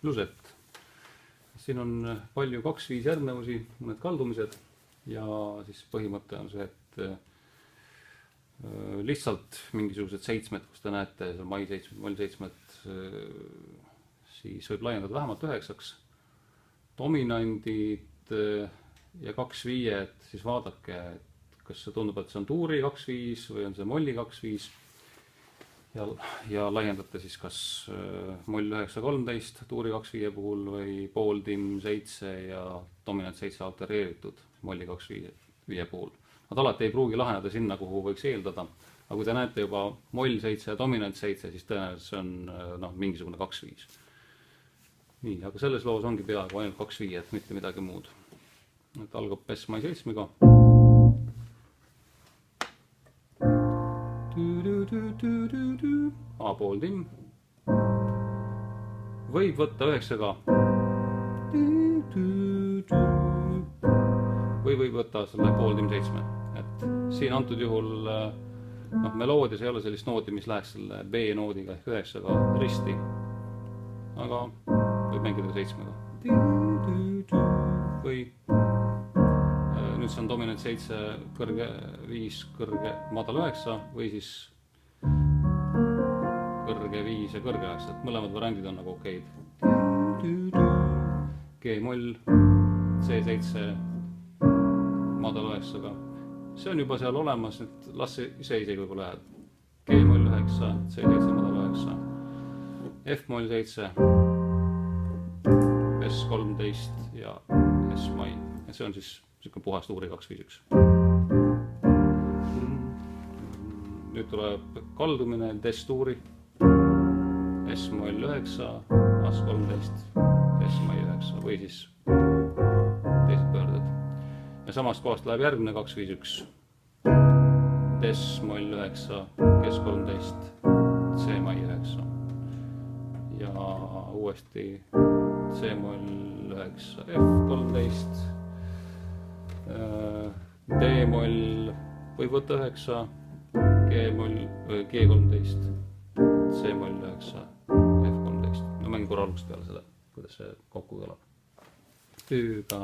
bluesett. Siin on palju 2-5 järgnevusi, mõned kaldumised ja siis põhimõte on see, et lihtsalt mingisugused seitsmed, kus te näete, seal mai seitsmed, moll seitsmed, siis võib laiendada vähemalt 9-ks. Dominandid ja 2-5, siis vaadake, et kas see tundub, et see on tuuri 2-5 või on see molli 2-5. Ja laiendate siis kas moll 9-13 tuuri 2-5 puhul või pooltimm 7 ja dominant 7 altereeritud molli 2-5 puhul. Nad alati ei pruugi laheneda sinna, kuhu võiks eeldada, aga kui te näete juba moll 7 ja dominant 7, siis tõenäoliselt see on mingisugune 2-5. Nii, aga selles loos ongi peaaegu ainult 2-5, et mitte midagi muud. Et algab Bess mai 7-ga. A pooltimm. Võib võtta 9-ga. Või võib võtta selle pooltimm 7. Et siin antud juhul meloodias ei ole sellist nooti, mis läheks selle B-noodiga ehk 9-ga risti. Aga võib mängida 7-ga. Või nüüd see on dominant 7, kõrge 5, kõrge madal 9 või siis kõrge 5 ja kõrge 9, et mõlemad variandid on nagu okeid. G-moll, C7, madal 9-ga. See on juba seal olemas, et las ise võib läheb. G-moll 9, C7, madal 9, F-moll 7, S13 ja S-mai. See on siis selline puhas tuuri 2-5-1. Nüüd tuleb kaldumine, D-tuuri, S-moll 9, As-13, S-mai 9 või siis teised pöörded. Ja samast kohast läheb järgmine 2-5-1. D-moll 9, Kes-13, C-mai 9. Ja uuesti C-moll 9, F13, D-moll võib võtta 9, G-moll, G13, C-moll 9, F13. No mängin korra algust peale seda, kuidas see kokku kõlab. Tü, ka.